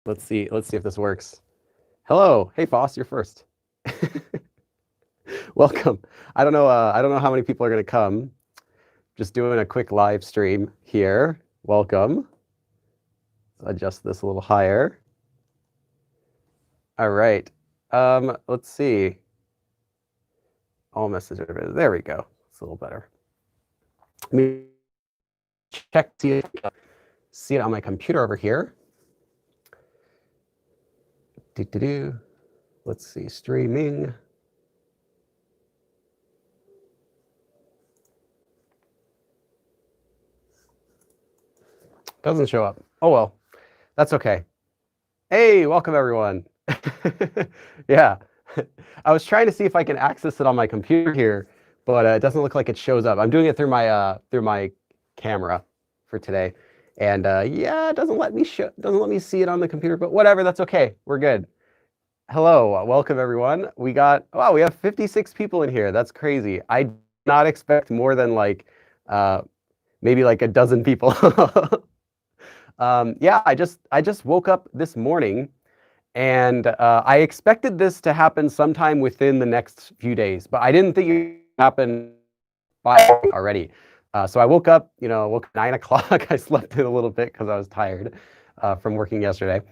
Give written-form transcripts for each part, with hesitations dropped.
Let's see if this works. Hello. Hey, Foss, you're first. Welcome. I don't know how many people are going to come. Just doing a quick live stream here. Welcome. Let's adjust this a little higher. All right. Let's see. All messages. There we go. It's a little better. Let me check, see it on my computer over here. Let's see, streaming. Doesn't show up. Oh, well, that's okay. Hey, welcome everyone. Yeah, I was trying to see if I can access it on my computer here, but it doesn't look like it shows up. I'm doing it through my camera for today, and yeah, it doesn't let me see it on the computer. But whatever, that's okay. We're good. Hello, welcome everyone. We have 56 people in here. That's crazy. I did not expect more than like maybe like a dozen people. Yeah, I just woke up this morning, and I expected this to happen sometime within the next few days, but I didn't think it would happen by already. So I woke up, woke up 9 o'clock. I slept in a little bit because I was tired from working yesterday,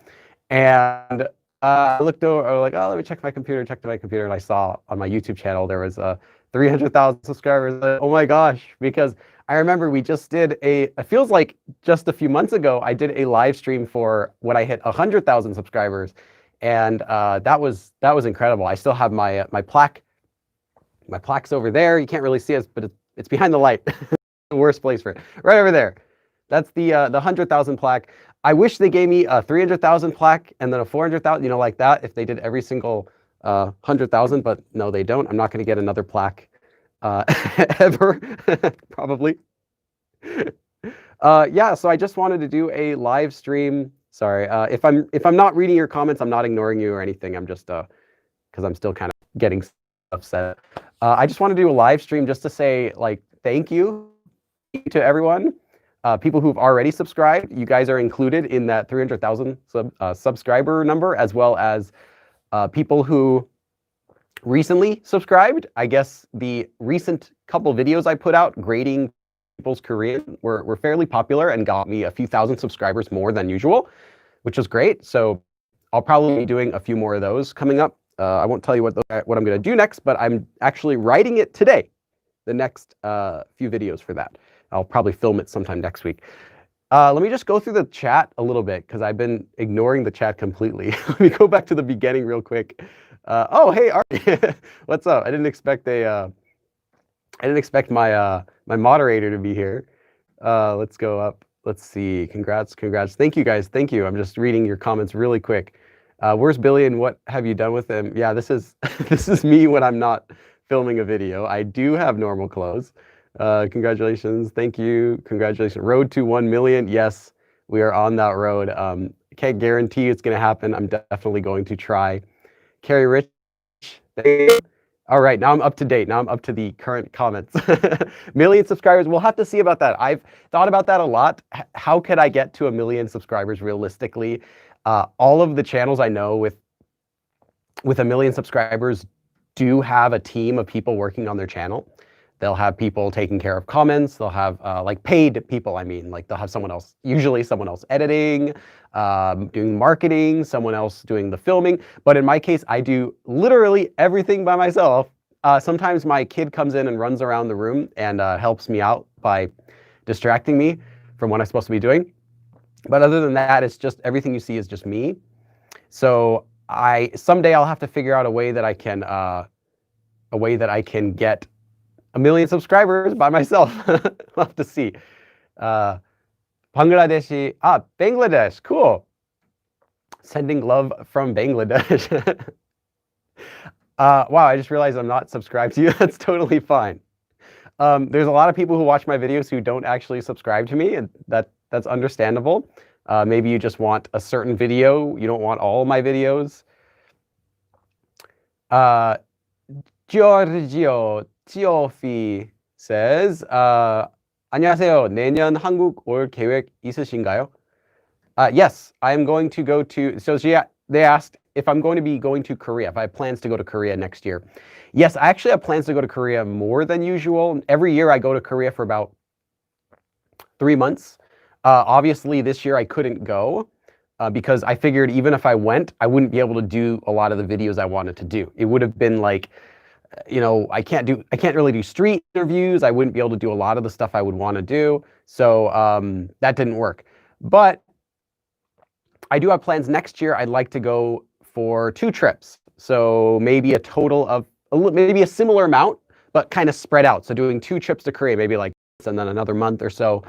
and I looked over. I was like, oh, let me check my computer. Checked my computer, and I saw on my YouTube channel there was 300,000 subscribers. Oh my gosh! Because I remember we just did it feels like just a few months ago, I did a live stream for when I hit 100,000 subscribers, and that was incredible. I still have my plaque. My plaque's over there. You can't really see it, but it's behind the light. The worst place for it, right over there. That's the 100,000 plaque. I wish they gave me a 300,000 plaque and then a 400,000, like that, if they did every single 100,000, but no, they don't. I'm not going to get another plaque ever, probably. Yeah, so I just wanted to do a live stream. Sorry, if I'm not reading your comments, I'm not ignoring you or anything. I'm just because I'm still kind of getting upset. I just want to do a live stream just to say like thank you to everyone. People who've already subscribed, you guys are included in that 300,000 subscriber number, as well as people who recently subscribed. I guess the recent couple videos I put out grading people's Korean were fairly popular and got me a few thousand subscribers more than usual, which was great. So I'll probably be doing a few more of those coming up. I won't tell you what I'm going to do next, but I'm actually writing it today, the next few videos for that. I'll probably film it sometime next week. Let me just go through the chat a little bit because I've been ignoring the chat completely. Let me go back to the beginning real quick. Oh, hey, Art. What's up? I didn't expect my my moderator to be here. Let's go up. Let's see. Congrats. Thank you, guys. Thank you. I'm just reading your comments really quick. Where's Billy and what have you done with him? Yeah, this is this is me when I'm not filming a video. I do have normal clothes. Congratulations. Thank you. Congratulations. Road to 1 million. Yes, we are on that road. Can't guarantee it's going to happen. I'm definitely going to try. Carrie Rich. All right, now I'm up to date. Now I'm up to the current comments. Million subscribers. We'll have to see about that. I've thought about that a lot. How could I get to 1 million subscribers realistically? All of the channels I know with 1 million subscribers do have a team of people working on their channel. They'll have people taking care of comments. They'll have like paid people. I mean, like they'll have someone else, usually someone else editing, doing marketing, someone else doing the filming. But in my case, I do literally everything by myself. Sometimes my kid comes in and runs around the room and helps me out by distracting me from what I'm supposed to be doing. But other than that, it's just everything you see is just me. So someday I'll have to figure out a way that I can get 1 million subscribers by myself. We'll have to see. Bangladeshi. Bangladesh. Cool. Sending love from Bangladesh. Wow, I just realized I'm not subscribed to you. That's totally fine. There's a lot of people who watch my videos who don't actually subscribe to me, and that's understandable. Maybe you just want a certain video. You don't want all my videos. Giorgio Tiofi says, 안녕하세요. 내년 한국 올 계획 있으신가요? Yes, I am going to go to, so they asked if I'm going to be going to Korea, if I have plans to go to Korea next year. Yes, I actually have plans to go to Korea more than usual. Every year I go to Korea for about 3 months. Obviously this year I couldn't go because I figured even if I went, I wouldn't be able to do a lot of the videos I wanted to do. It would have been like, you know, I can't really do street interviews. I wouldn't be able to do a lot of the stuff I would want to do. So that didn't work. But I do have plans next year. I'd like to go for 2 trips. So maybe a total of maybe a similar amount, but kind of spread out. So doing 2 trips to Korea, maybe like and then another month or so.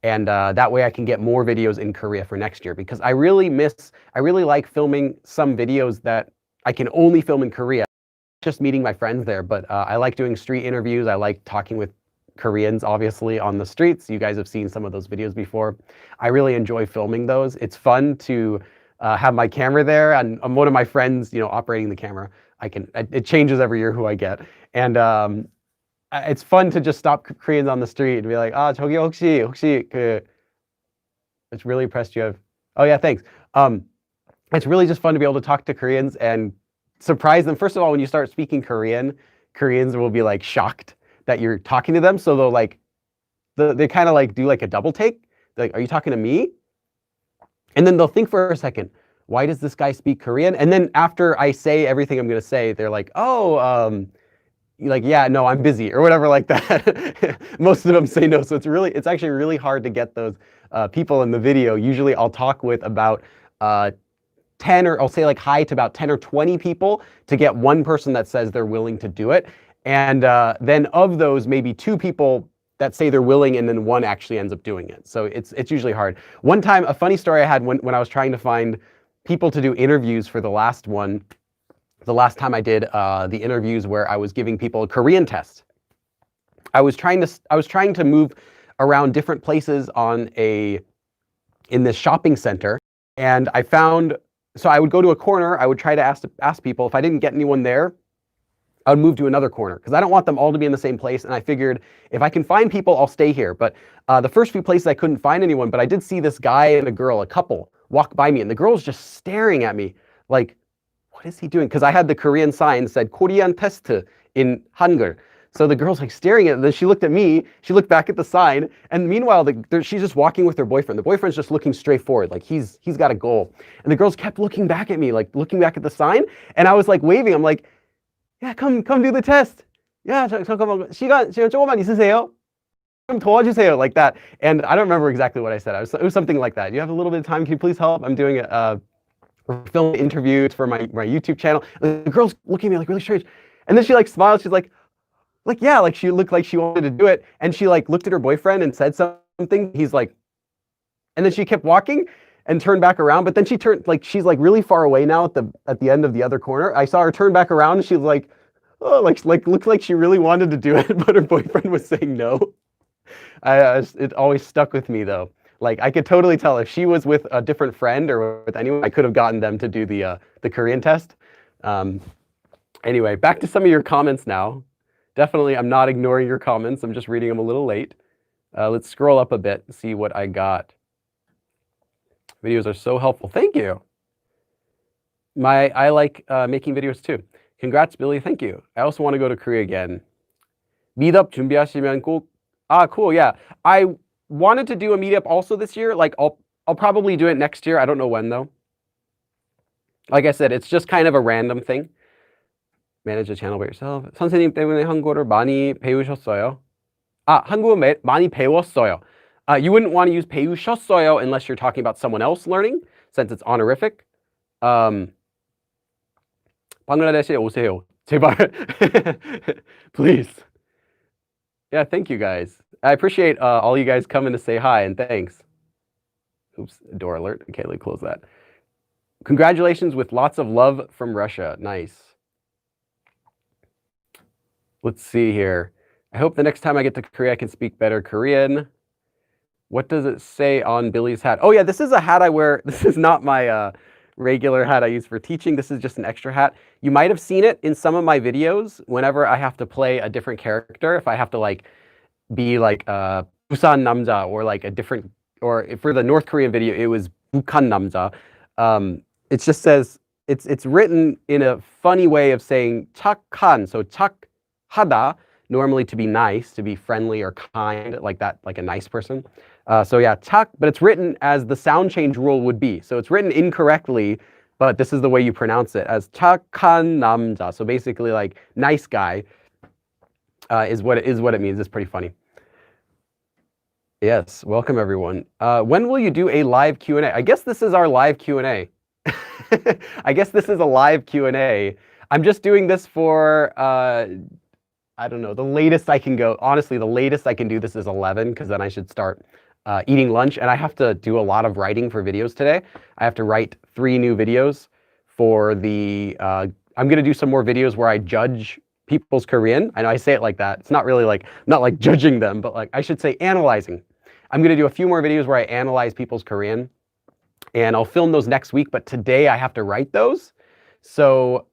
And that way I can get more videos in Korea for next year, because I really like filming some videos that I can only film in Korea, just meeting my friends there. But I like doing street interviews. I like talking with Koreans, obviously, on the streets. You guys have seen some of those videos before. I really enjoy filming those. It's fun to have my camera there, and I'm one of my friends, you know, operating the camera. It changes every year who I get. And it's fun to just stop Koreans on the street and be like, 저기 혹시 it's really impressed you have, oh yeah, thanks. It's really just fun to be able to talk to Koreans and surprise them. First of all, when you start speaking Korean, Koreans will be like shocked that you're talking to them. So they'll like, they kind of like do like a double take. They're like, are you talking to me? And then they'll think for a second, why does this guy speak Korean? And then after I say everything I'm going to say, they're like, oh, like, yeah, no, I'm busy or whatever like that. Most of them say no. So it's actually really hard to get those people in the video. Usually I'll talk with about 10, or I'll say like hi to about 10 or 20 people to get one person that says they're willing to do it. And then of those, maybe 2 people that say they're willing, and then 1 actually ends up doing it. So it's usually hard. One time, a funny story I had when I was trying to find people to do interviews for the last one, the last time I did the interviews where I was giving people a Korean test. I was trying to move around different places in this shopping center, and I found, so I would go to a corner, I would try to ask people. If I didn't get anyone there, I would move to another corner, because I don't want them all to be in the same place. And I figured if I can find people, I'll stay here. But the first few places I couldn't find anyone, but I did see this guy and a girl, a couple, walk by me, and the girl was just staring at me like, what is he doing? Because I had the Korean sign that said Korean test in Hangul. So the girl's like staring at it. Then she looked at me, she looked back at the sign, and meanwhile she's just walking with her boyfriend. The boyfriend's just looking straight forward, like he's got a goal. And the girls kept looking back at me, like looking back at the sign, and I was like waving. I'm like, yeah, come do the test. Yeah, 잠깐만, 시간 조금만 있으세요? 좀 도와주세요, like that. And I don't remember exactly what I said. It was something like that. You have a little bit of time, can you please help? I'm doing we're filming interviews for my YouTube channel. And the girl's looking at me like really strange. And then she like smiles, she's like, yeah, like she looked like she wanted to do it. And she like looked at her boyfriend and said something. He's like, and then she kept walking and turned back around. But then she turned, like, she's like really far away now at the end of the other corner. I saw her turn back around and she was like, oh, like looked like she really wanted to do it, but her boyfriend was saying no. It always stuck with me though. Like I could totally tell if she was with a different friend or with anyone, I could have gotten them to do the Korean test. Anyway, back to some of your comments now. Definitely, I'm not ignoring your comments. I'm just reading them a little late. Let's scroll up a bit and see what I got. Videos are so helpful. Thank you. I like making videos too. Congrats, Billy. Thank you. I also want to go to Korea again. Meetup 준비하시면 꼭. Cool. Yeah. I wanted to do a meetup also this year. Like I'll probably do it next year. I don't know when though. Like I said, it's just kind of a random thing. Manage the channel by yourself. 선생님 때문에 한국어를 많이 배우셨어요. 한국어 많이 배웠어요. You wouldn't want to use 배우셨어요 unless you're talking about someone else learning, since it's honorific. 방글라데시에 오세요. 제발. Please. Yeah, thank you guys. I appreciate all you guys coming to say hi, and thanks. Oops, door alert. Okay, let me close that. Congratulations with lots of love from Russia. Nice. Let's see here. I hope the next time I get to Korea, I can speak better Korean. What does it say on Billy's hat? Oh yeah, this is a hat I wear. This is not my regular hat I use for teaching. This is just an extra hat. You might have seen it in some of my videos whenever I have to play a different character. If I have to like be like Busan Namja or like a different, or for the North Korean video, it was 북한 남자. It just says, it's written in a funny way of saying 착한, so 착하다, normally to be nice, to be friendly or kind, like that, like a nice person. So yeah, 착, but it's written as the sound change rule would be. So it's written incorrectly, but this is the way you pronounce it, as 착한 남자. So basically like nice guy is what it means. It's pretty funny. Yes, welcome everyone. When will you do a live Q&A? I guess this is our live Q&A. I guess this is a live Q&A. I'm just doing this for, I don't know, the latest I can go. Honestly, the latest I can do this is 11, because then I should start eating lunch. And I have to do a lot of writing for videos today. I have to write 3 new videos for the, I'm going to do some more videos where I judge people's Korean. I know I say it like that. It's not really like, not like judging them, but like I should say analyzing. I'm going to do a few more videos where I analyze people's Korean. And I'll film those next week, but today I have to write those. So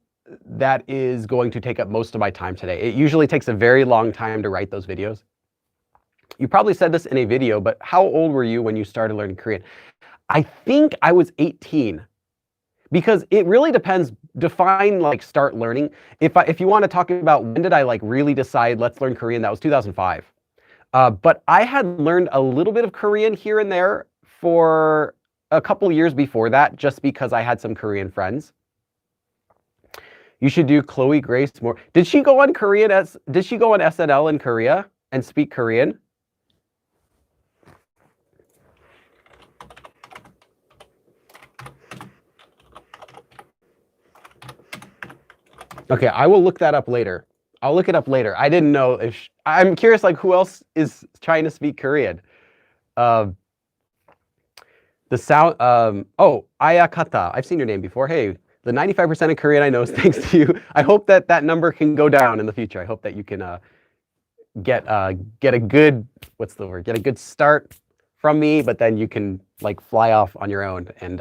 that is going to take up most of my time today. It usually takes a very long time to write those videos. You probably said this in a video, but how old were you when you started learning Korean? I think I was 18, because it really depends. Define like start learning. If you want to talk about when did I like really decide let's learn Korean, that was 2005. But I had learned a little bit of Korean here and there for a couple years before that, just because I had some Korean friends. You should do Chloe Grace more. Did she go on did she go on SNL in Korea and speak Korean? Okay, I will look that up later. I'll look it up later. I didn't know if I'm curious, like who else is trying to speak Korean? The sound, oh, Ayakata. I've seen your name before. Hey, the 95% of Korean I know is thanks to you. I hope that that number can go down in the future. I hope that you can get a good, what's the word? Get a good start from me, but then you can like fly off on your own and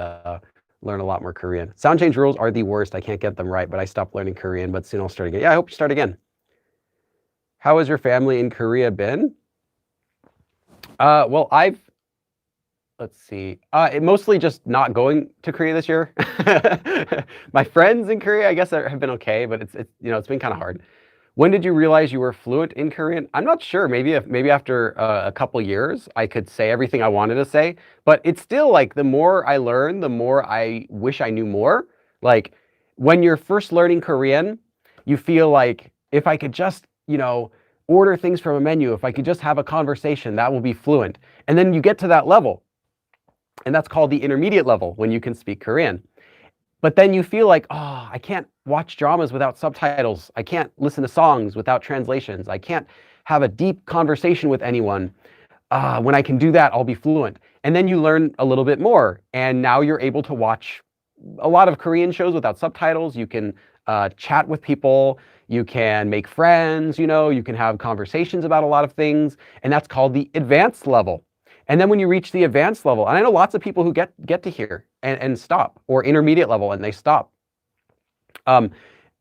learn a lot more Korean. Sound change rules are the worst. I can't get them right, but I stopped learning Korean, but soon I'll start again. Yeah, I hope you start again. How has your family in Korea been? Well, let's see. Mostly just not going to Korea this year. My friends in Korea, I guess, have been okay, but it's it's been kind of hard. When did you realize you were fluent in Korean? I'm not sure. Maybe after a couple years, I could say everything I wanted to say. But it's still like the more I learn, the more I wish I knew more. Like when you're first learning Korean, you feel like if I could just order things from a menu, if I could just have a conversation, that will be fluent. And then you get to that level. And that's called the intermediate level, when you can speak Korean. But then you feel like, oh, I can't watch dramas without subtitles. I can't listen to songs without translations. I can't have a deep conversation with anyone. When I can do that, I'll be fluent. And then you learn a little bit more. And now you're able to watch a lot of Korean shows without subtitles. You can chat with people. You can make friends, you can have conversations about a lot of things. And that's called the advanced level. And then when you reach the advanced level, and I know lots of people who get to here and stop, or intermediate level and they stop. And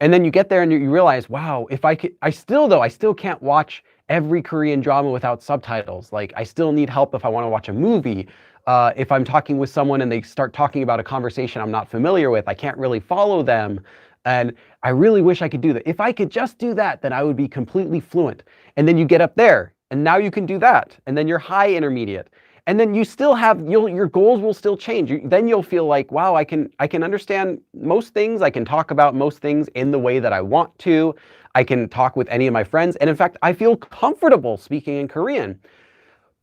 then you get there and you realize, wow, if I still can't watch every Korean drama without subtitles. Like I still need help if I want to watch a movie. If I'm talking with someone and they start talking about a conversation I'm not familiar with, I can't really follow them. And I really wish I could do that. If I could just do that, then I would be completely fluent. And then you get up there. And now you can do that. And then you're high intermediate. And then you still have, your goals will still change. Then you'll feel like, wow, I can understand most things. I can talk about most things in the way that I want to. I can talk with any of my friends. And in fact, I feel comfortable speaking in Korean.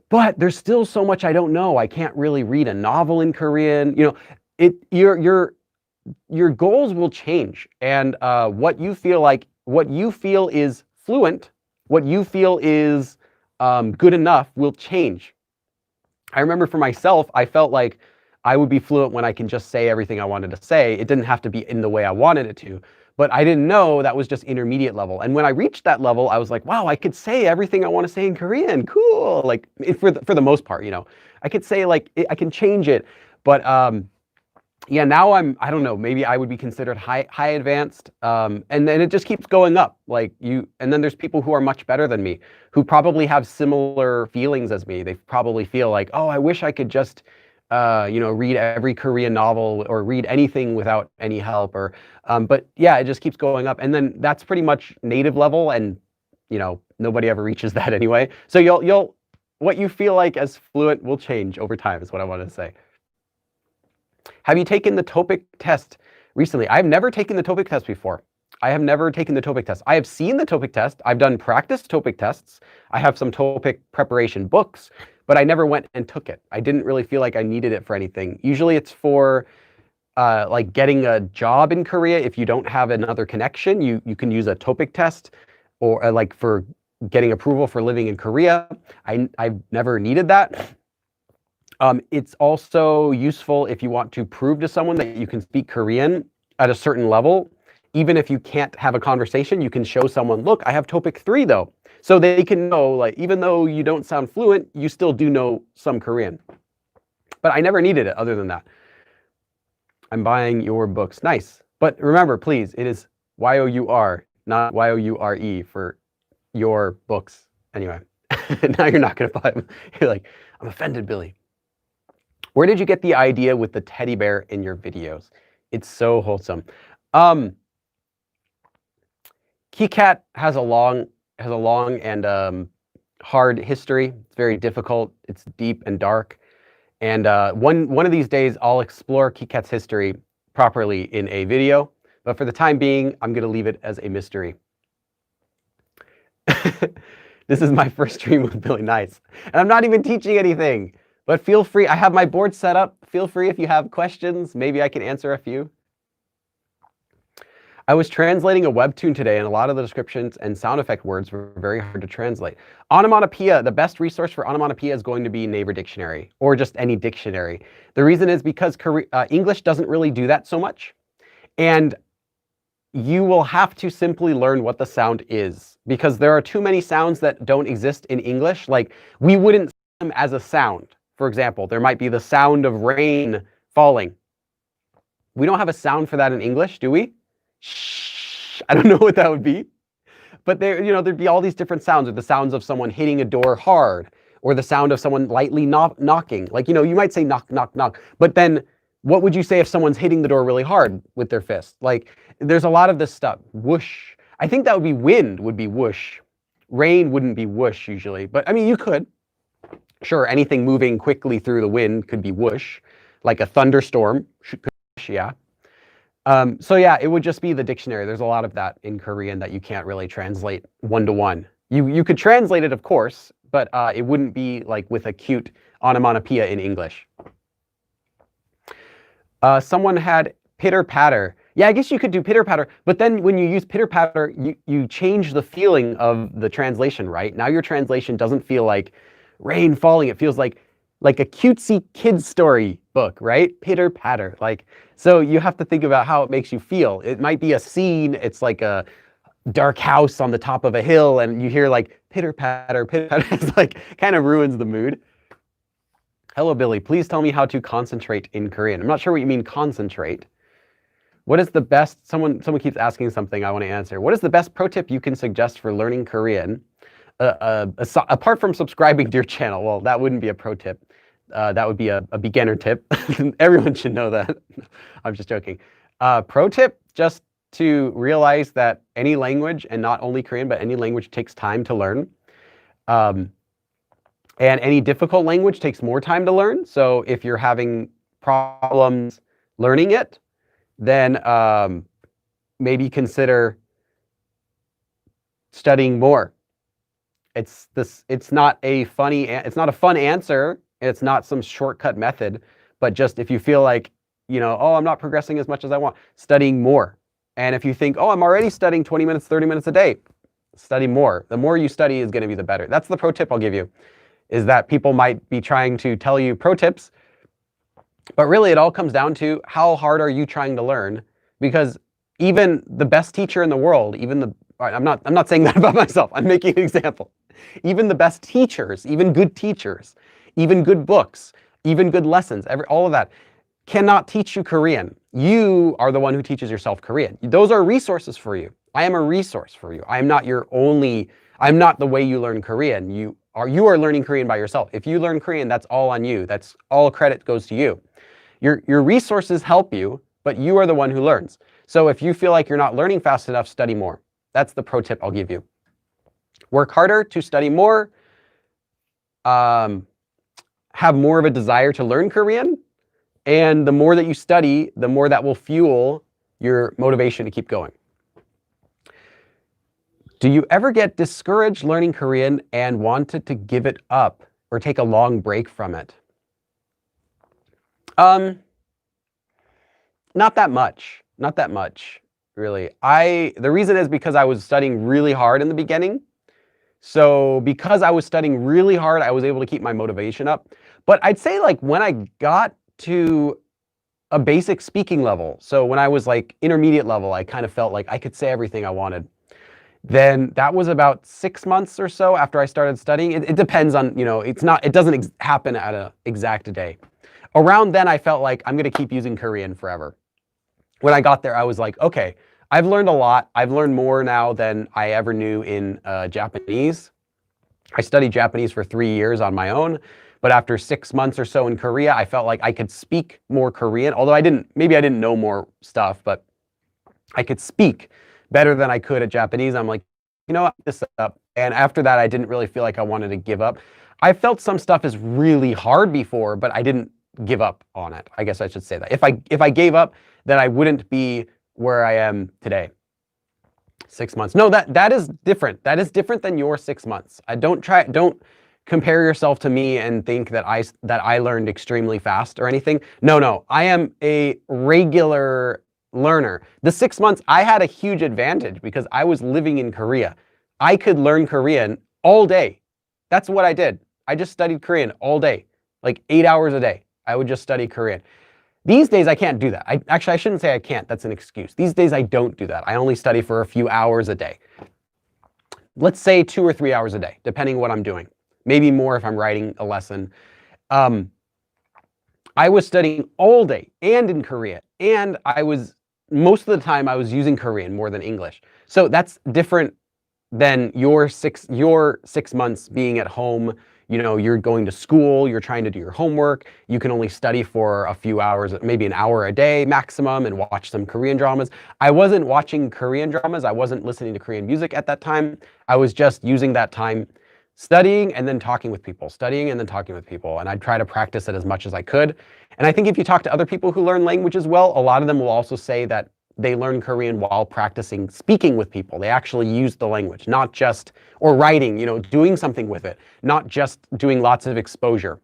But there's still so much I don't know. I can't really read a novel in Korean. Your goals will change. And what you feel is fluent, what you feel is good enough will change. I remember for myself, I felt like I would be fluent when I can just say everything I wanted to say. It didn't have to be in the way I wanted it to, but I didn't know that was just intermediate level. And when I reached that level, I was like, wow, I could say everything I want to say in Korean. Cool. Like for the most part, I could say like, I can change it. But yeah, now I don't know, maybe I would be considered high advanced. And then it just keeps going up. And then there's people who are much better than me, who probably have similar feelings as me. They probably feel like, oh, I wish I could just read every Korean novel or read anything without any help, or but yeah, it just keeps going up, and then that's pretty much native level, and nobody ever reaches that anyway. So you'll what you feel like as fluent will change over time, is what I want to say. Have you taken the TOPIK test recently? I've never taken the TOPIK test before. I have never taken the TOPIK test. I have seen the TOPIK test. I've done practice TOPIK tests. I have some TOPIK preparation books, but I never went and took it. I didn't really feel like I needed it for anything. Usually it's for like getting a job in Korea. If you don't have another connection, you can use a TOPIK test, or like for getting approval for living in Korea. I've never needed that. It's also useful if you want to prove to someone that you can speak Korean at a certain level. Even if you can't have a conversation, you can show someone, look, I have TOPIK 3 though. So they can know, like, even though you don't sound fluent, you still do know some Korean. But I never needed it other than that. I'm buying your books. Nice. But remember, please, it is Y-O-U-R, not Y-O-U-R-E for your books. Anyway, now you're not going to buy them. You're like, I'm offended, Billy. Where did you get the idea with the teddy bear in your videos? It's so wholesome. KiCat has a long and hard history. It's very difficult. It's deep and dark. And one of these days, I'll explore KiCat's history properly in a video. But for the time being, I'm going to leave it as a mystery. This is my first stream with Billy. Nice. And I'm not even teaching anything. But feel free. I have my board set up. Feel free if you have questions. Maybe I can answer a few. I was translating a webtoon today, and a lot of the descriptions and sound effect words were very hard to translate. Onomatopoeia, the best resource for onomatopoeia is going to be Naver Dictionary, or just any dictionary. The reason is because English doesn't really do that so much, and you will have to simply learn what the sound is, because there are too many sounds that don't exist in English. Like, we wouldn't see them as a sound. For example, there might be the sound of rain falling. We don't have a sound for that in English, do we? Shh, I don't know what that would be, but there'd be all these different sounds, or the sounds of someone hitting a door hard, or the sound of someone lightly knocking. Like, you might say knock, knock, knock, but then what would you say if someone's hitting the door really hard with their fist? Like, there's a lot of this stuff. Whoosh. I think that would be wind, would be whoosh. Rain wouldn't be whoosh usually, but I mean, you could. Sure, anything moving quickly through the wind could be whoosh, like a thunderstorm, yeah. So yeah, it would just be the dictionary. There's a lot of that in Korean that you can't really translate one-to-one. You could translate it, of course, but it wouldn't be like with a cute onomatopoeia in English. Someone had pitter-patter. Yeah, I guess you could do pitter-patter, but then when you use pitter-patter, you change the feeling of the translation, right? Now your translation doesn't feel like rain falling. It feels like a cutesy kid's story book, right? Pitter-patter. Like, so you have to think about how it makes you feel. It might be a scene. It's like a dark house on the top of a hill, and you hear like pitter-patter, pitter-patter. It's like kind of ruins the mood. Hello, Billy. Please tell me how to concentrate in Korean. I'm not sure what you mean concentrate. What is the best, someone keeps asking something I want to answer. What is the best pro tip you can suggest for learning Korean? Apart from subscribing to your channel, well, that wouldn't be a pro tip. That would be a beginner tip. Everyone should know that. I'm just joking. Pro tip, just to realize that any language, and not only Korean, but any language takes time to learn. And any difficult language takes more time to learn. So if you're having problems learning it, then maybe consider studying more. It's not a fun answer. It's not some shortcut method, but just if you feel like, oh, I'm not progressing as much as I want, studying more. And if you think, oh, I'm already studying 20 minutes, 30 minutes a day, study more. The more you study is going to be the better. That's the pro tip I'll give you, is that people might be trying to tell you pro tips, but really it all comes down to how hard are you trying to learn? Because even the best teacher in the world, I'm not saying that about myself. I'm making an example. Even the best teachers, even good teachers, even good books, even good lessons, all of that cannot teach you Korean. You are the one who teaches yourself Korean. Those are resources for you. I am a resource for you. I'm not the way you learn Korean. You you are learning Korean by yourself. If you learn Korean, that's all on you. That's all credit goes to you. Your resources help you, but you are the one who learns. So if you feel like you're not learning fast enough, study more. That's the pro tip I'll give you. Work harder to study more. Have more of a desire to learn Korean. And the more that you study, the more that will fuel your motivation to keep going. Do you ever get discouraged learning Korean and wanted to give it up or take a long break from it? Not that much. Not that much, really. The reason is because I was studying really hard in the beginning. So because I was studying really hard, I was able to keep my motivation up. But I'd say like when I got to a basic speaking level, so when I was like intermediate level, I kind of felt like I could say everything I wanted. Then that was about 6 months or so after I started studying. It depends on, it doesn't happen at an exact day. Around then, I felt like I'm going to keep using Korean forever. When I got there, I was like, okay, I've learned a lot. I've learned more now than I ever knew in Japanese. I studied Japanese for 3 years on my own, but after 6 months or so in Korea, I felt like I could speak more Korean, although maybe I didn't know more stuff, but I could speak better than I could at Japanese. I'm like, you know what, this up. And after that, I didn't really feel like I wanted to give up. I felt some stuff is really hard before, but I didn't give up on it. I guess I should say that. If I gave up, then I wouldn't be where I am today. 6 months. No, that is different. That is different than your 6 months. Don't compare yourself to me and think that I learned extremely fast or anything. No. I am a regular learner. The 6 months, I had a huge advantage because I was living in Korea. I could learn Korean all day. That's what I did. I just studied Korean all day, like 8 hours a day. I would just study Korean. These days, I can't do that. I shouldn't say I can't. That's an excuse. These days, I don't do that. I only study for a few hours a day. Let's say 2 or 3 hours a day, depending what I'm doing. Maybe more if I'm writing a lesson. I was studying all day and in Korea. And most of the time, I was using Korean more than English. So that's different than your 6 months being at home. You're going to school, you're trying to do your homework, you can only study for a few hours, maybe an hour a day maximum, and watch some Korean dramas. I wasn't watching Korean dramas, I wasn't listening to Korean music at that time. I was just using that time studying and then talking with people, and I'd try to practice it as much as I could. And I think if you talk to other people who learn languages well, a lot of them will also say that they learn Korean while practicing speaking with people. They actually use the language, not just, or writing, doing something with it, not just doing lots of exposure.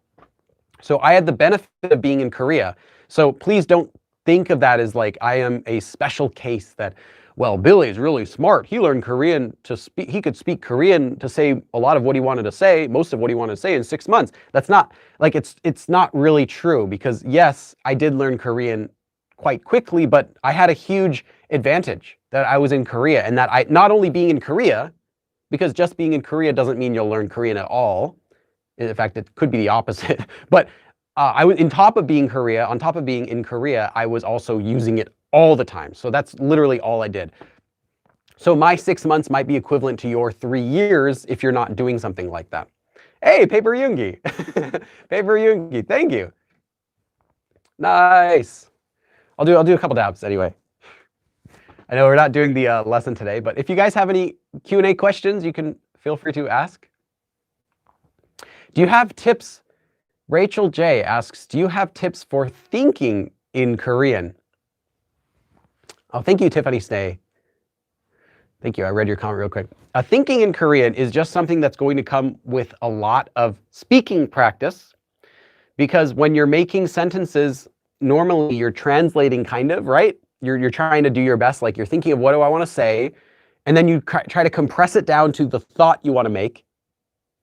So I had the benefit of being in Korea. So please don't think of that as like I am a special case that, well, Billy is really smart. He learned Korean to speak, he could speak Korean to say a lot of what he wanted to say, most of what he wanted to say in 6 months. That's not, like, it's not really true because yes, I did learn Korean quite quickly, but I had a huge advantage that I was in Korea and that not only being in Korea, because just being in Korea doesn't mean you'll learn Korean at all. In fact, it could be the opposite. But I was on top of being in Korea, I was also using it all the time. So that's literally all I did. So my 6 months might be equivalent to your 3 years if you're not doing something like that. Hey, Paper Yoongi. Paper Yoongi, thank you. Nice. I'll do a couple dabs anyway. I know we're not doing the lesson today, but if you guys have any Q&A questions, you can feel free to ask. Do you have tips? Rachel J asks, do you have tips for thinking in Korean? Oh, thank you, Tiffany Stay. Thank you. I read your comment real quick. Thinking in Korean is just something that's going to come with a lot of speaking practice, because when you're making sentences, normally you're translating kind of, right? You're trying to do your best, like you're thinking of what do I want to say, and then you try to compress it down to the thought you want to make,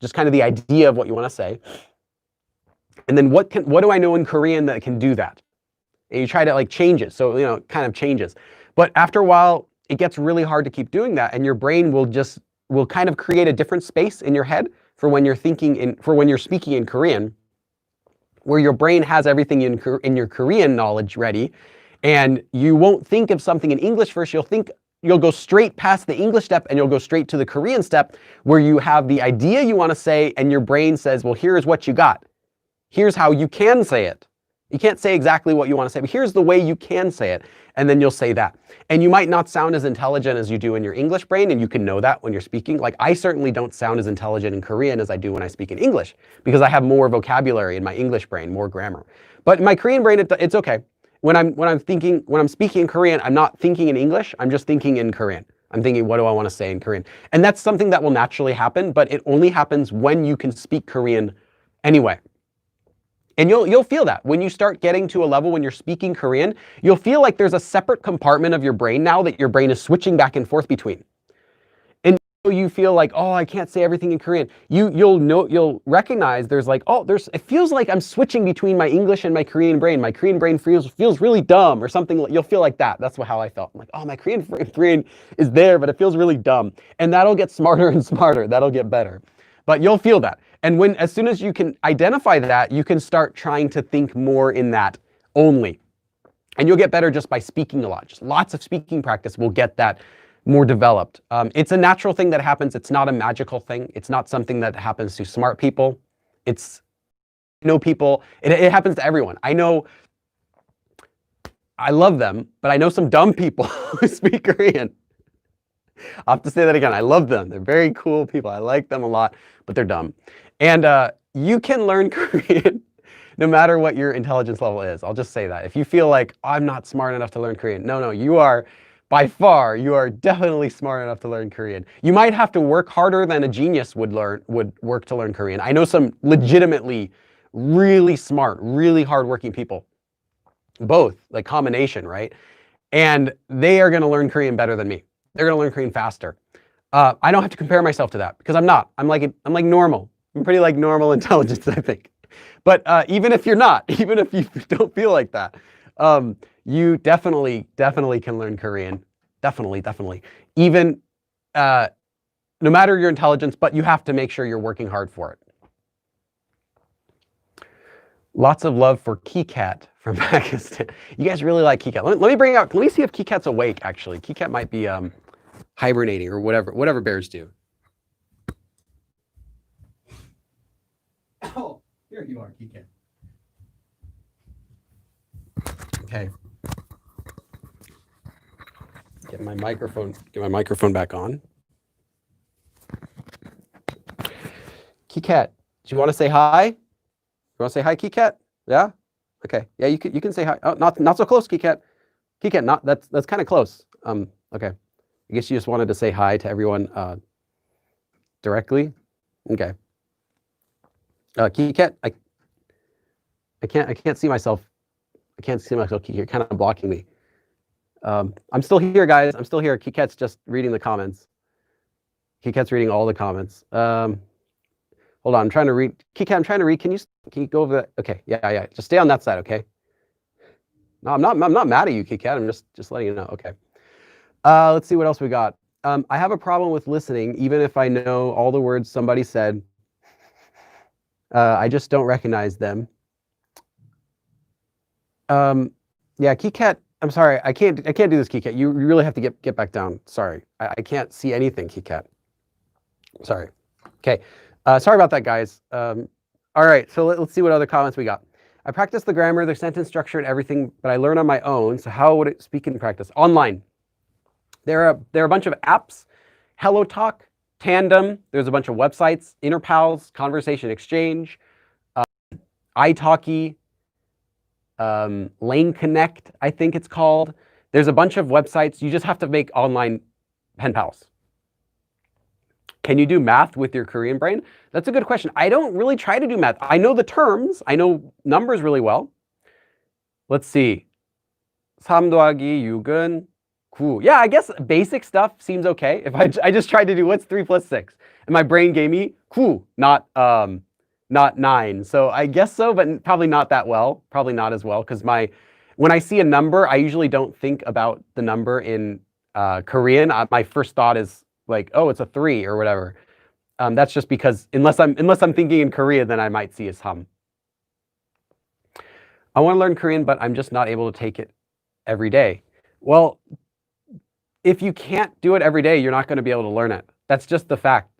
just kind of the idea of what you want to say. And then what do I know in Korean that can do that? And you try to like change it, so it kind of changes. But after a while, it gets really hard to keep doing that, and your brain will kind of create a different space in your head for when you're speaking in Korean, where your brain has everything in your Korean knowledge ready, and you won't think of something in English first. You'll think go straight past the English step and you'll go straight to the Korean step where you have the idea you want to say and your brain says, well, here's what you got. Here's how you can say it. You can't say exactly what you want to say, but here's the way you can say it. And then you'll say that. And you might not sound as intelligent as you do in your English brain, and you can know that when you're speaking. Like, I certainly don't sound as intelligent in Korean as I do when I speak in English, because I have more vocabulary in my English brain, more grammar. But in my Korean brain, it's okay. When I'm speaking in Korean, I'm not thinking in English, I'm just thinking in Korean. I'm thinking, what do I want to say in Korean? And that's something that will naturally happen, but it only happens when you can speak Korean anyway. And you'll feel that when you start getting to a level when you're speaking Korean, you'll feel like there's a separate compartment of your brain now that your brain is switching back and forth between. And you feel like, oh, I can't say everything in Korean. You'll recognize there's like, oh, it feels like I'm switching between my English and my Korean brain. My Korean brain feels really dumb or something. You'll feel like that. That's how I felt. I'm like, oh, my Korean brain is there, but it feels really dumb. And that'll get smarter and smarter. That'll get better. But you'll feel that. And as soon as you can identify that, you can start trying to think more in that only. And you'll get better just by speaking a lot. Just lots of speaking practice will get that more developed. It's a natural thing that happens. It's not a magical thing. It's not something that happens to smart people. People. It happens to everyone. I love them, but I know some dumb people who speak Korean. I'll have to say that again. I love them. They're very cool people. I like them a lot, but they're dumb. And you can learn Korean no matter what your intelligence level is. I'll just say that. If you feel like, oh, I'm not smart enough to learn Korean. No, you are, by far, you are definitely smart enough to learn Korean. You might have to work harder than a genius would work to learn Korean. I know some legitimately really smart, really hardworking people. Both, like combination, right? And they are going to learn Korean better than me. They're going to learn Korean faster. I don't have to compare myself to that because I'm not. I'm like normal. I'm pretty like normal intelligence, I think. But even if you're not, even if you don't feel like that, you definitely can learn Korean. Definitely. Even no matter your intelligence, but you have to make sure you're working hard for it. Lots of love for KiKat from Pakistan. You guys really like KiKat. Let me see if KiKat's awake, actually. KiKat might be hibernating or whatever bears do. Oh, here you are, KiKat. Okay. Get my microphone back on. KiKat, do you want to say hi? You want to say hi, KiKat? Yeah? Okay. Yeah, you can say hi. Oh, not so close, KiKat. KiKat, that's kind of close. Okay. I guess you just wanted to say hi to everyone directly. Okay. KiKat, I can't see myself. I can't see myself. You're kind of blocking me. I'm still here, guys. I'm still here. KiKat's just reading the comments. KiKat's reading all the comments. Hold on, I'm trying to read. KiKat, I'm trying to read. Can you go over that? Okay, yeah. Just stay on that side, okay? No, I'm not mad at you, KiKat. I'm just letting you know. Okay. Let's see what else we got. I have a problem with listening, even if I know all the words somebody said. I just don't recognize them. Yeah, KiKat. I'm sorry. I can't do this, KiKat. You really have to get back down. Sorry, I can't see anything, KiKat. Sorry. Okay. Sorry about that, guys. All right, so let's see what other comments we got. I practice the grammar, the sentence structure, and everything, but I learn on my own. So how would it speak in practice? Online. There are a bunch of apps. HelloTalk, Tandem. There's a bunch of websites. InterPals, Conversation Exchange, italki, Lane Connect, I think it's called. There's a bunch of websites. You just have to make online pen pals. Can you do math with your Korean brain? That's a good question. I don't really try to do math. I know the terms. I know numbers really well. Let's see. 3 더하기 6은 9. Yeah, I guess basic stuff seems okay. If I just tried to do what's 3 plus 6, and my brain gave me 9, not 9. So I guess so, but probably not that well. Probably not as well, because when I see a number, I usually don't think about the number in Korean. My first thought is like, oh, it's a 3 or whatever. That's just because unless I'm thinking in Korea, then I might see a sam. I want to learn Korean, but I'm just not able to take it every day. Well, if you can't do it every day, you're not going to be able to learn it. That's just the fact.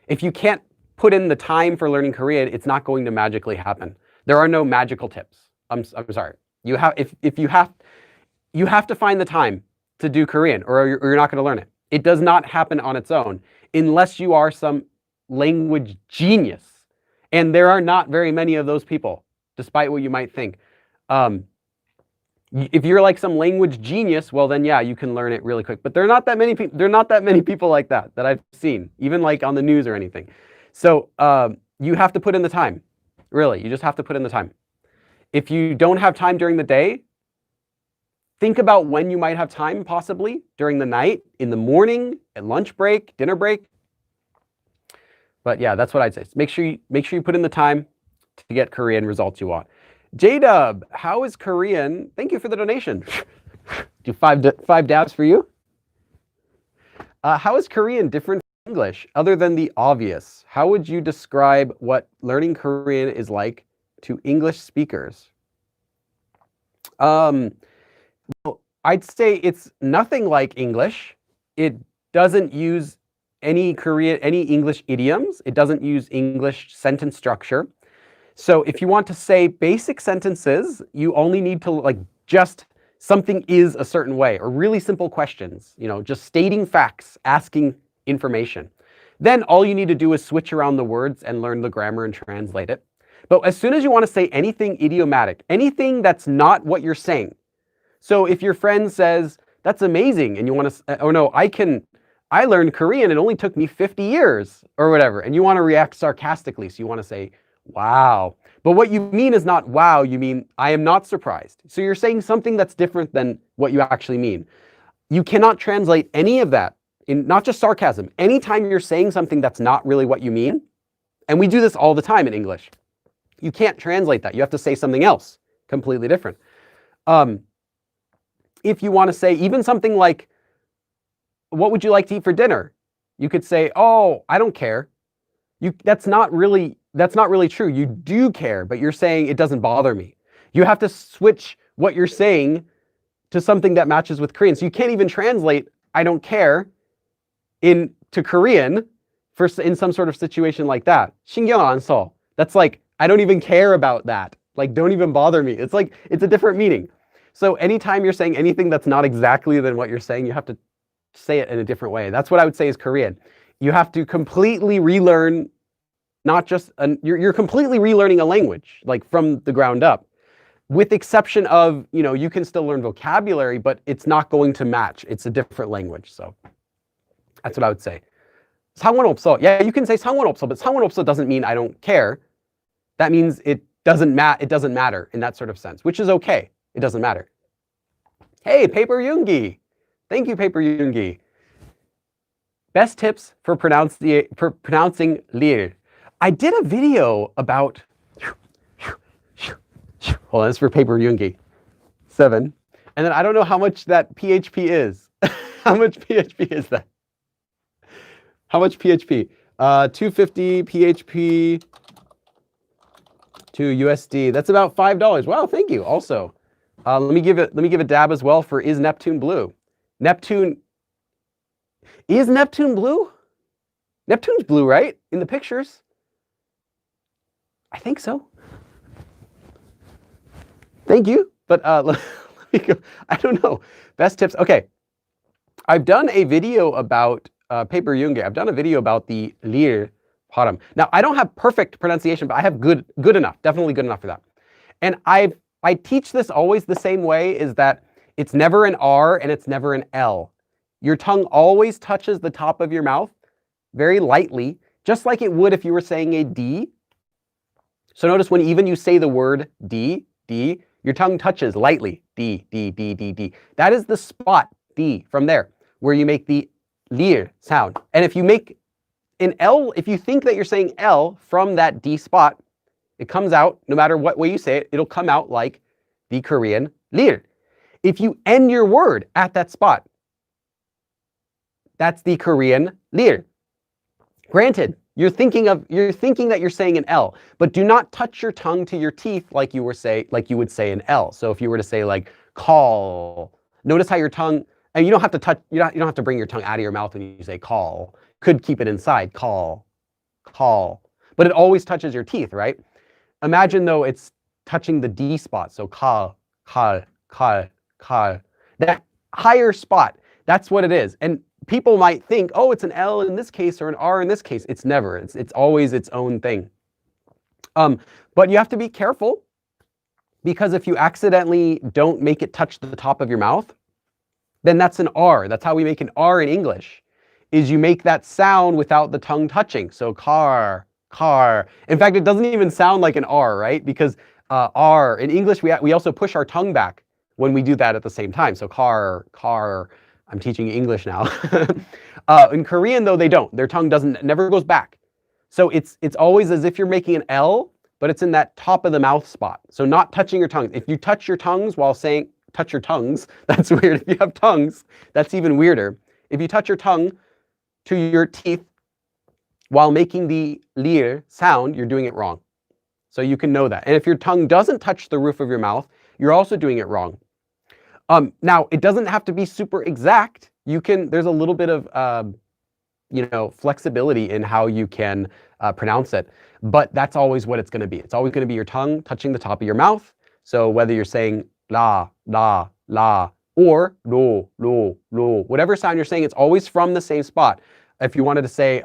If you can't put in the time for learning Korean, it's not going to magically happen. There are no magical tips. I'm sorry. You have you have to find the time to do Korean, or you're not going to learn it. It does not happen on its own unless you are some language genius. And there are not very many of those people, despite what you might think. If you're like some language genius, well then yeah, you can learn it really quick. But there are not that many people. There are not that many people like that I've seen, even like on the news or anything. So you have to put in the time. Really, you just have to put in the time. If you don't have time during the day, think about when you might have time, possibly during the night, in the morning, at lunch break, dinner break. But yeah, that's what I'd say. Make sure you put in the time to get Korean results you want. J-Dub, how is Korean? Thank you for the donation. Do five dabs for you. How is Korean different from English, other than the obvious? How would you describe what learning Korean is like to English speakers? Well, I'd say it's nothing like English. It doesn't use any English idioms. It doesn't use English sentence structure. So if you want to say basic sentences, you only need to like just something is a certain way, or really simple questions, just stating facts, asking information. Then all you need to do is switch around the words and learn the grammar and translate it. But as soon as you want to say anything idiomatic, anything that's not what you're saying. So if your friend says, that's amazing, and you want to, oh no, I learned Korean, it only took me 50 years, or whatever, and you want to react sarcastically, so you want to say, wow. But what you mean is not wow, you mean I am not surprised. So you're saying something that's different than what you actually mean. You cannot translate any of that, in not just sarcasm. Anytime you're saying something that's not really what you mean, and we do this all the time in English, you can't translate that. You have to say something else, completely different. If you want to say even something like, what would you like to eat for dinner? You could say, oh, I don't care. That's not really true. You do care, but you're saying it doesn't bother me. You have to switch what you're saying to something that matches with Korean. So you can't even translate I don't care into Korean in some sort of situation like that. 신경 안 써. That's like, I don't even care about that. Like, don't even bother me. It's like, it's a different meaning. So anytime you're saying anything that's not exactly than what you're saying, you have to say it in a different way. That's what I would say is Korean. You have to completely relearn, not just, you're completely relearning a language, like from the ground up, with exception of, you can still learn vocabulary, but it's not going to match. It's a different language. So that's what I would say. 상관없어. Yeah, you can say 상관없어, but 상관없어 doesn't mean I don't care. That means it doesn't matter in that sort of sense, which is okay. It doesn't matter. Hey, Paper Yoongi. Thank you, Paper Yoongi. Best tips for pronouncing lir. I did a video about, hold on, this is for Paper Yoongi. 7. And then I don't know how much that PHP is. How much PHP is that? How much PHP? 250 PHP to USD. That's about $5. Wow, thank you. Also, let me give a dab as well for is Neptune blue? Is Neptune blue? Neptune's blue, right? In the pictures. I think so. Thank you. But let me go. I don't know. Best tips. Okay. I've done a video about Paper Yoongi. I've done a video about the lir bottom. Now, I don't have perfect pronunciation, but I have good enough. Definitely good enough for that. And I teach this always the same way, is that it's never an R and it's never an L. Your tongue always touches the top of your mouth very lightly, just like it would if you were saying a D. So notice when even you say the word D, your tongue touches lightly. D, D, D, D, D. That is the spot, D, from there, where you make the lir sound. And if you make an L, if you think that you're saying L from that D spot, it comes out, no matter what way you say it, it'll come out like the Korean lir. If you end your word at that spot, that's the Korean lir. Granted, you're thinking that you're saying an L, but do not touch your tongue to your teeth like you would say an L. So if you were to say like call, notice how your tongue, And you don't have to touch, you don't have to bring your tongue out of your mouth when you say call. Could keep it inside, call, call. But it always touches your teeth, right? Imagine though it's touching the D spot, so ka, ka, ka, ka. That higher spot, that's what it is. And people might think, oh, it's an L in this case or an R in this case. It's never. It's always its own thing. But you have to be careful, because if you accidentally don't make it touch the top of your mouth, then that's an R. That's how we make an R in English, is you make that sound without the tongue touching. So car, car. In fact, it doesn't even sound like an R, right? Because R, in English, we also push our tongue back when we do that at the same time. So car, car. I'm teaching English now. In Korean, though, they don't. Their tongue never goes back. So it's always as if you're making an L, but it's in that top of the mouth spot. So not touching your tongue. If you touch your tongues while saying, touch your tongues, that's weird. If you have tongues, that's even weirder. If you touch your tongue to your teeth while making the lir sound, you're doing it wrong. So you can know that. And if your tongue doesn't touch the roof of your mouth, you're also doing it wrong. Now, it doesn't have to be super exact. There's a little bit of, flexibility in how you can pronounce it, but that's always what it's going to be. It's always going to be your tongue touching the top of your mouth. So whether you're saying la, la, la, or lo, lo, lo, whatever sound you're saying, it's always from the same spot. If you wanted to say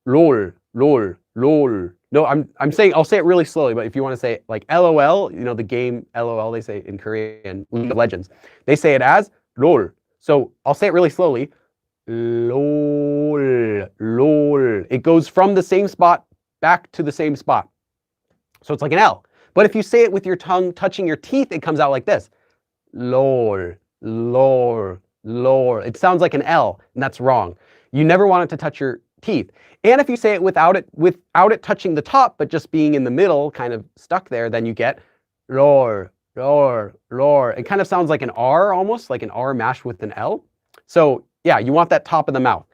lol, lol, lol. No, I'm saying, I'll say it really slowly, but if you want to say like LOL, the game LOL, they say in Korean, League of Legends, they say it as lol. So I'll say it really slowly. Lol, lol. It goes from the same spot back to the same spot. So it's like an L. But if you say it with your tongue touching your teeth, it comes out like this. Lol, lol, lol. It sounds like an L, and that's wrong. You never want it to touch your teeth. And if you say it without it touching the top, but just being in the middle, kind of stuck there, then you get roar, roar, roar. It kind of sounds like an R almost, like an R mashed with an L. So yeah, you want that top of the mouth.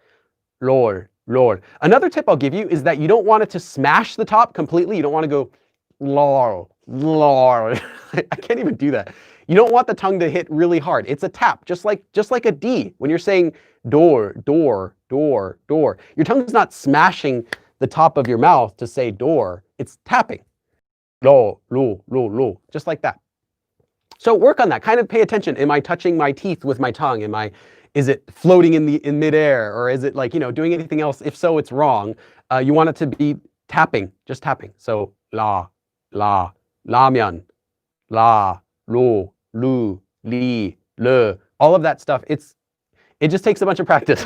Roar, roar. Another tip I'll give you is that you don't want it to smash the top completely. You don't want to go lor, lor. I can't even do that. You don't want the tongue to hit really hard. It's a tap, just like a D. When you're saying door, door, door, door, your tongue's not smashing the top of your mouth to say door. It's tapping. Lo, lo, lo, lo, just like that. So work on that. Kind of pay attention. Am I touching my teeth with my tongue? Is it floating in midair, or is it like, doing anything else? If so, it's wrong. You want it to be tapping, just tapping. So la, la, 라면, la, lo, lu, li, le, all of that stuff. It just takes a bunch of practice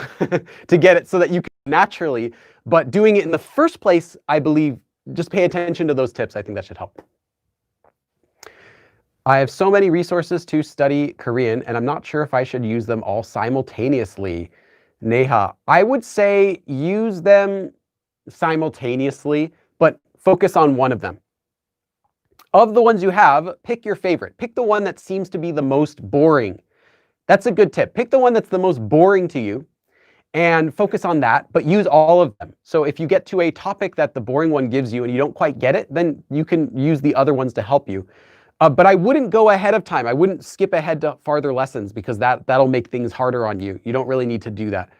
to get it so that you can naturally, but doing it in the first place, I believe, just pay attention to those tips. I think that should help. I have so many resources to study Korean, and I'm not sure if I should use them all simultaneously. Neha, I would say use them simultaneously, but focus on one of them. Of the ones you have, pick your favorite. Pick the one that seems to be the most boring. That's a good tip. Pick the one that's the most boring to you and focus on that, but use all of them. So if you get to a topic that the boring one gives you and you don't quite get it, then you can use the other ones to help you. But I wouldn't go ahead of time. I wouldn't skip ahead to farther lessons, because that'll make things harder on you. You don't really need to do that.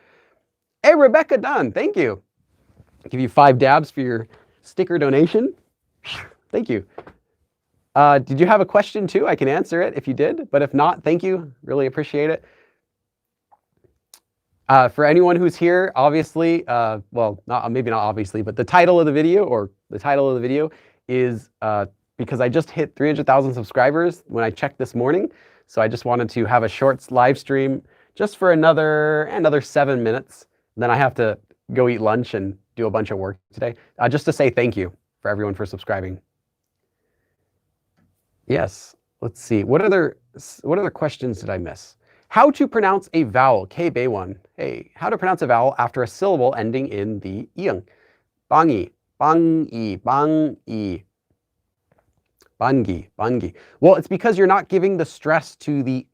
Hey, Rebecca Dunn, thank you. I'll give you 5 dabs for your sticker donation. Thank you. Did you have a question too? I can answer it if you did, but if not, thank you. Really appreciate it. For anyone who's here, obviously, well, maybe not obviously, but the title of the video is because I just hit 300,000 subscribers when I checked this morning. So I just wanted to have a short live stream just for another 7 minutes. Then I have to go eat lunch and do a bunch of work today, just to say thank you for everyone for subscribing. Yes, let's see. What other questions did I miss? How to pronounce a vowel, K-Baewon. Hey, how to pronounce a vowel after a syllable ending in the iung. Bangi, bangi, bangi. Bangi, bangi. Well, it's because you're not giving the stress to the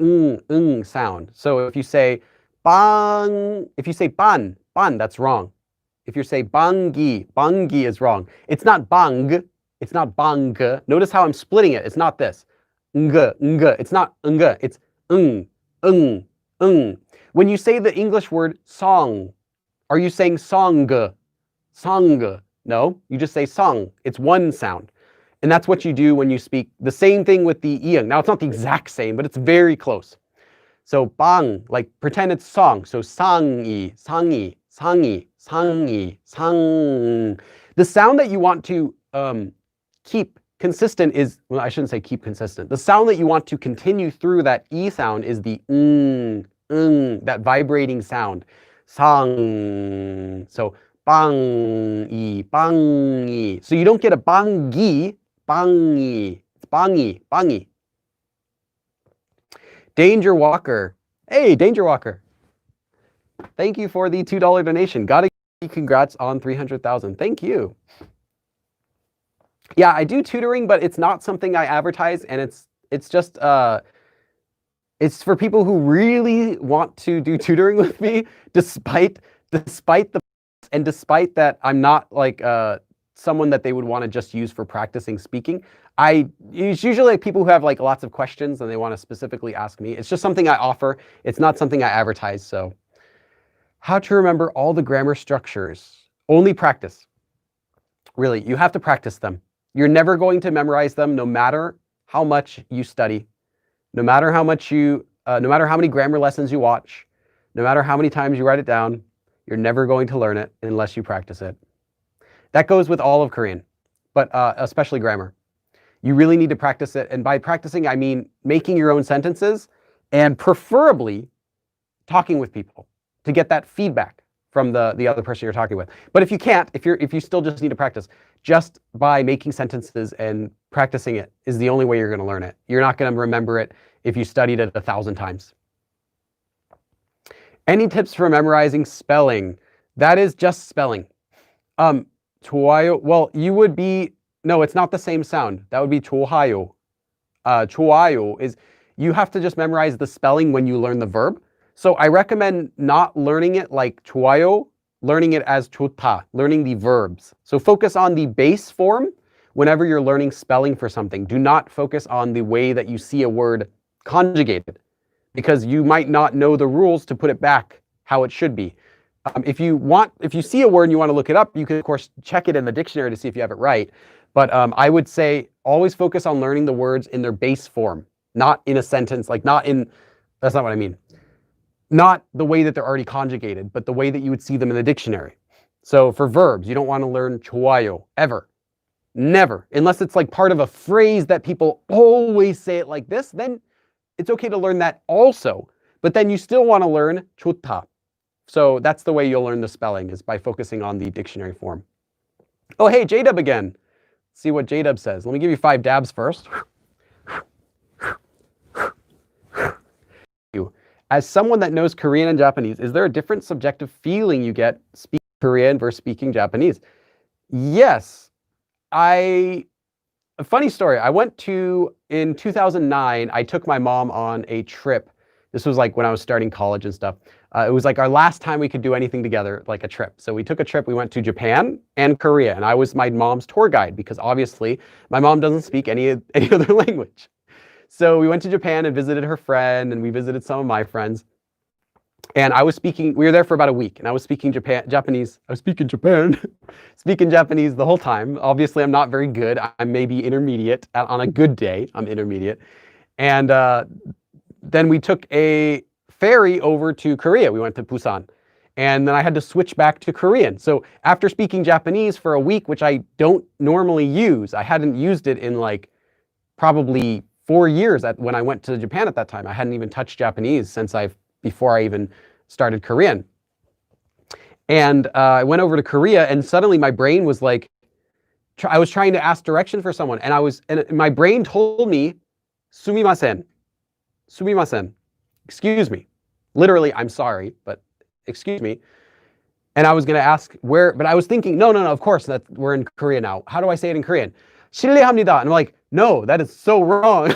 sound. So if you say ban, that's wrong. If you say bangi is wrong. It's not bang, it's not bang. Notice how I'm splitting it. It's not this. It's not it's When you say the English word song, are you saying song? Song? No, you just say song. It's one sound. And that's what you do when you speak. The same thing with the iyang. Now, it's not the exact same, but it's very close. So bang, like pretend it's song. So 상이, 상이, 상이, 상이, 상. The sound that you want to keep consistent is, well, I shouldn't say keep consistent. The sound that you want to continue through that e sound is the that vibrating sound. Sang. So 방이, 방이. So you don't get a 방기, 방이. It's 방이, 방이. Danger Walker. Hey, Danger Walker. Thank you for the $2 donation. Gotta congrats on 300,000. Thank you. Yeah, I do tutoring, but it's not something I advertise, and it's just it's for people who really want to do tutoring with me, despite that I'm not like someone that they would want to just use for practicing speaking. It's usually like people who have like lots of questions and they want to specifically ask me. It's just something I offer. It's not something I advertise. So how to remember all the grammar structures? Only practice. Really, you have to practice them. You're never going to memorize them, no matter how much you study, no matter how many grammar lessons you watch, no matter how many times you write it down. You're never going to learn it unless you practice it. That goes with all of Korean, but especially grammar. You really need to practice it. And by practicing, I mean making your own sentences and preferably talking with people to get that feedback from the other person you're talking with. But if you can't, if you still just need to practice, just by making sentences and practicing it is the only way you're going to learn it. You're not going to remember it if you studied it 1,000 times. Any tips for memorizing spelling? That is just spelling. 좋아요. Well, you would be, no, it's not the same sound. That would be 좋아요. 좋아요 is, you have to just memorize the spelling when you learn the verb. So I recommend not learning it like 좋아요, learning it as 좋다, learning the verbs. So focus on the base form whenever you're learning spelling for something. Do not focus on the way that you see a word conjugated, because you might not know the rules to put it back how it should be. If you see a word and you want to look it up, you can of course check it in the dictionary to see if you have it right. But I would say always focus on learning the words in their base form, not in a sentence, like that's not what I mean. Not the way that they're already conjugated, but the way that you would see them in the dictionary. So for verbs, you don't want to learn 좋아요 ever. Never. Unless it's like part of a phrase that people always say it like this, then it's okay to learn that also. But then you still want to learn 좋다. So that's the way you'll learn the spelling, is by focusing on the dictionary form. Oh, hey, J-Dub again. Let's see what J-Dub says. Let me give you 5 dabs first. As someone that knows Korean and Japanese, is there a different subjective feeling you get speaking Korean versus speaking Japanese? Yes. A funny story. In 2009, I took my mom on a trip. This was like when I was starting college and stuff. It was like our last time we could do anything together, like a trip. So we took a trip. We went to Japan and Korea, and I was my mom's tour guide because obviously my mom doesn't speak any other language. So we went to Japan and visited her friend, and we visited some of my friends. And we were there for about a week, and I was speaking Japanese. I was speaking speaking Japanese the whole time. Obviously, I'm not very good. I'm maybe intermediate. On a good day, I'm intermediate. And then we took a ferry over to Korea. We went to Busan. And then I had to switch back to Korean. So after speaking Japanese for a week, which I don't normally use, I hadn't used it in like probably 4 years when I went to Japan at that time. I hadn't even touched Japanese before I even started Korean. And I went over to Korea, and suddenly my brain was like, I was trying to ask direction for someone, and my brain told me, sumimasen, sumimasen, excuse me. Literally, I'm sorry, but excuse me. And I was going to ask where, but I was thinking, no, of course, that we're in Korea now. How do I say it in Korean? 실례합니다. And I'm like, no, that is so wrong.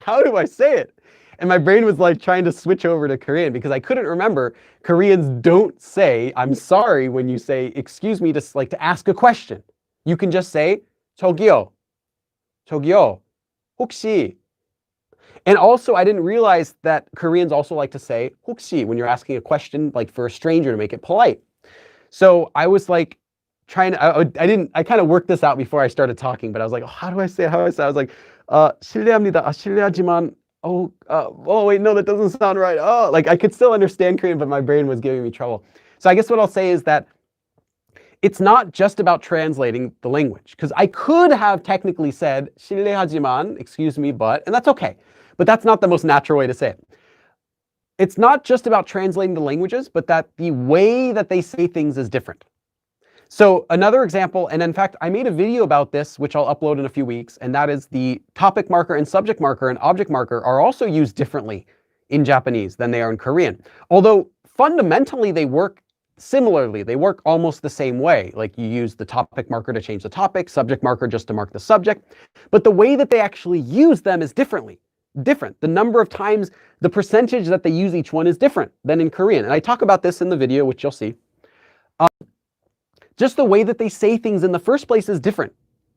How do I say it? And my brain was like trying to switch over to Korean because I couldn't remember. Koreans don't say I'm sorry when you say excuse me to ask a question. You can just say 저기요, 혹시. And also, I didn't realize that Koreans also like to say 혹시 when you're asking a question, like for a stranger, to make it polite. So I was like trying to, I kind of worked this out before I started talking, but I was like, oh, how do I say it? How do I say it? I was like, 실례합니다. 실례하지만, oh, wait, no, that doesn't sound right. Oh, like I could still understand Korean, but my brain was giving me trouble. So I guess what I'll say is that it's not just about translating the language, because I could have technically said 실례하지만, excuse me, but, and that's okay. But that's not the most natural way to say it. It's not just about translating the languages, but that the way that they say things is different. So another example, and in fact, I made a video about this, which I'll upload in a few weeks, and that is the topic marker and subject marker and object marker are also used differently in Japanese than they are in Korean. Although fundamentally they work similarly, they work almost the same way. Like you use the topic marker to change the topic, subject marker just to mark the subject, but the way that they actually use them is different. The number of times, the percentage that they use each one is different than in Korean. And I talk about this in the video, which you'll see. Just the way that they say things in the first place is different.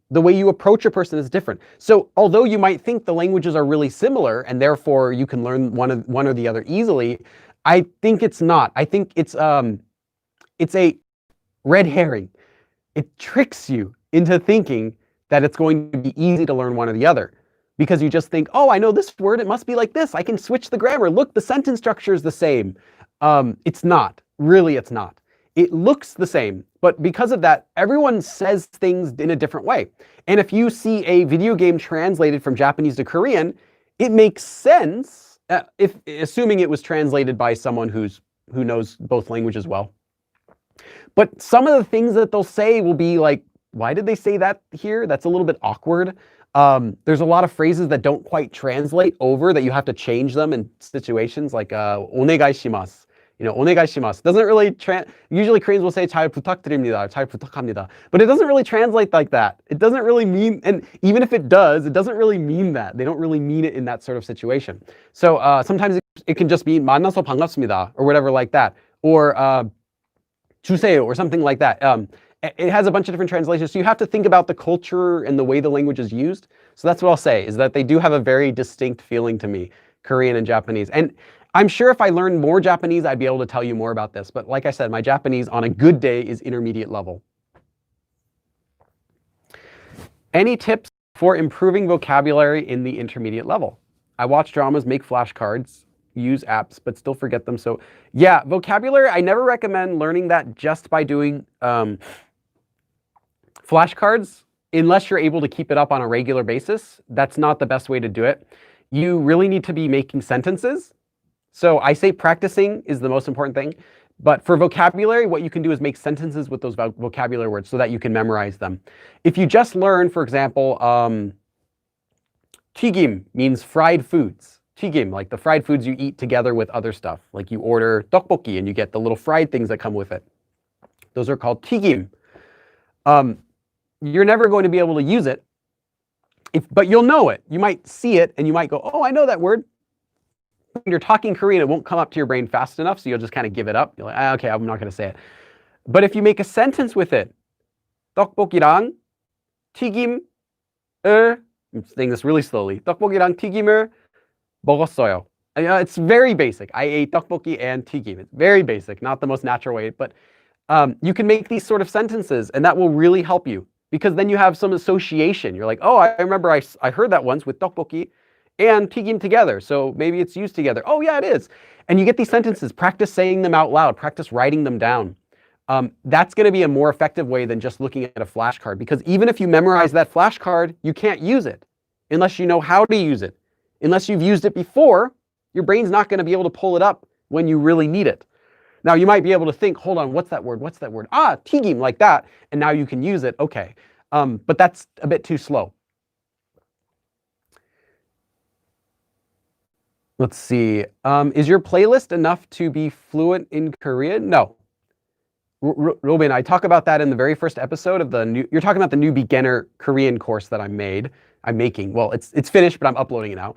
The way you approach a person is different. So although you might think the languages are really similar and therefore you can learn one or the other easily, I think it's not. I think it's a red herring. It tricks you into thinking that it's going to be easy to learn one or the other. Because you just think, oh, I know this word, it must be like this. I can switch the grammar. Look, the sentence structure is the same. It's not. Really, it's not. It looks the same, but because of that, everyone says things in a different way. And if you see a video game translated from Japanese to Korean, it makes sense, assuming it was translated by someone who knows both languages well. But some of the things that they'll say will be like, why did they say that here? That's a little bit awkward. There's a lot of phrases that don't quite translate over, that you have to change them in situations like 오네가이시마스. You know, 오네가이시마스 doesn't really usually Koreans will say 잘 부탁드립니다, 잘 부탁합니다, but it doesn't really translate like that. It doesn't really mean, and even if it does, it doesn't really mean that. They don't really mean it in that sort of situation. So sometimes it can just be 만나서 반갑습니다 or whatever like that, or 주세요 or something like that. It has a bunch of different translations, so you have to think about the culture and the way the language is used. So that's what I'll say, is that they do have a very distinct feeling to me, Korean and Japanese. And I'm sure if I learned more Japanese, I'd be able to tell you more about this. But like I said, my Japanese on a good day is intermediate level. Any tips for improving vocabulary in the intermediate level? I watch dramas, make flashcards, use apps, but still forget them. So yeah, vocabulary, I never recommend learning that just by doing flashcards, unless you're able to keep it up on a regular basis. That's not the best way to do it. You really need to be making sentences. So I say practicing is the most important thing. But for vocabulary, what you can do is make sentences with those vocabulary words so that you can memorize them. If you just learn, for example, 튀김 means fried foods. 튀김, like the fried foods you eat together with other stuff. Like you order 떡볶이 and you get the little fried things that come with it. Those are called 튀김. You're never going to be able to use it, but you'll know it. You might see it and you might go, oh, I know that word. When you're talking Korean, it won't come up to your brain fast enough, so you'll just kind of give it up. You're like, okay, I'm not going to say it. But if you make a sentence with it, 떡볶이랑 튀김을, I'm saying this really slowly, 떡볶이랑 튀김을 먹었어요. It's very basic. I ate 떡볶이 and 튀김. It's very basic, not the most natural way, but you can make these sort of sentences, and that will really help you, because then you have some association. You're like, oh, I remember I heard that once with 떡볶이 and 튀김 together, so maybe it's used together. Oh yeah, it is. And you get these sentences, practice saying them out loud, practice writing them down. That's going to be a more effective way than just looking at a flashcard, because even if you memorize that flashcard, you can't use it unless you know how to use it. Unless you've used it before, your brain's not going to be able to pull it up when you really need it. Now you might be able to think, hold on, what's that word? What's that word? Ah, 튀김, like that, and now you can use it. Okay, but that's a bit too slow. Let's see. Is your playlist enough to be fluent in Korean? No. Robin, I talk about that in the very first episode of the new, you're talking about the new beginner Korean course that I'm making. Well, it's finished, but I'm uploading it now.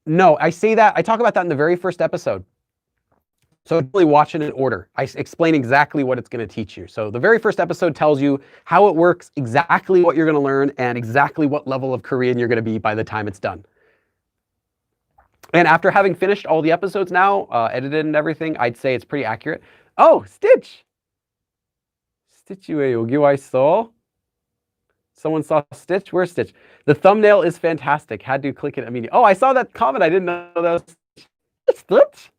No, I talk about that in the very first episode. So really watch it in order. I explain exactly what it's going to teach you. So the very first episode tells you how it works, exactly what you're going to learn, and exactly what level of Korean you're going to be by the time it's done. And after having finished all the episodes now, edited and everything, I'd say it's pretty accurate. Oh, Stitch! Stitch 왜 여기 와 있어? Someone saw Stitch? Where's Stitch? The thumbnail is fantastic. Had to click it immediately. Oh, I saw that comment. I didn't know that was Stitch.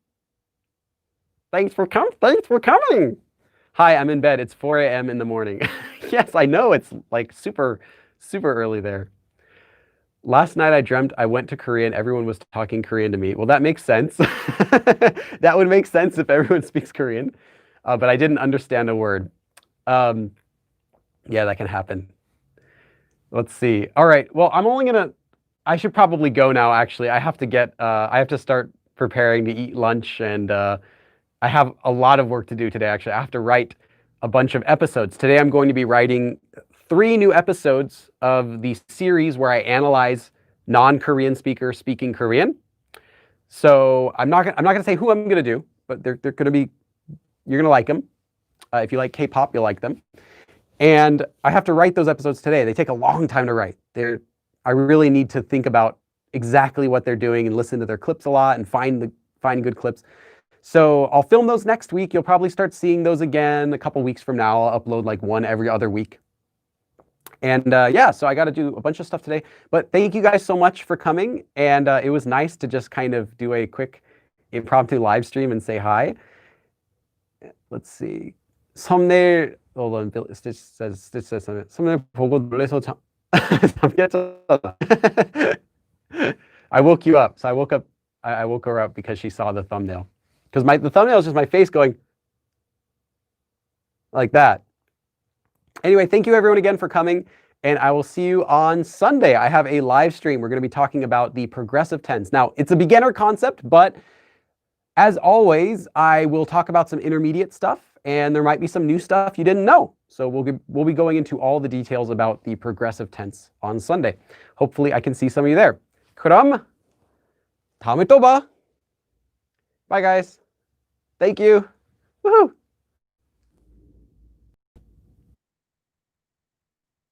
Thanks for coming. Hi, I'm in bed. It's 4 a.m. in the morning. Yes, I know. It's like super early there. Last night I dreamt I went to Korea and everyone was talking Korean to me. Well, that makes sense. That would make sense if everyone speaks Korean, but I didn't understand a word. Yeah, that can happen. Let's see. All right. Well, I should probably go now, actually. I have to start preparing to eat lunch, and I have a lot of work to do today, actually. I have to write a bunch of episodes. Today I'm going to be writing 3 new episodes of the series where I analyze non-Korean speakers speaking Korean. So I'm not gonna say who I'm gonna do, but you're gonna like them. If you like K-pop, you'll like them. And I have to write those episodes today. They take a long time to write. I really need to think about exactly what they're doing and listen to their clips a lot and find good clips. So I'll film those next week. You'll probably start seeing those again a couple weeks from now. I'll upload like one every other week. And yeah, so I got to do a bunch of stuff today. But thank you guys so much for coming. And it was nice to just kind of do a quick impromptu live stream and say hi. Let's see. 썸네일, hold on, Stitch says something. 썸네일 보고 놀래서 잠겼잖아. I woke you up. So I woke her up because she saw the thumbnail. Because the thumbnail is just my face going like that. Anyway, thank you everyone again for coming, and I will see you on Sunday. I have a live stream. We're going to be talking about the progressive tense. Now, it's a beginner concept, but as always, I will talk about some intermediate stuff, and there might be some new stuff you didn't know. So we'll be going into all the details about the progressive tense on Sunday. Hopefully, I can see some of you there. 그럼 다음에 또 봐. Bye, guys. Thank you. Woohoo.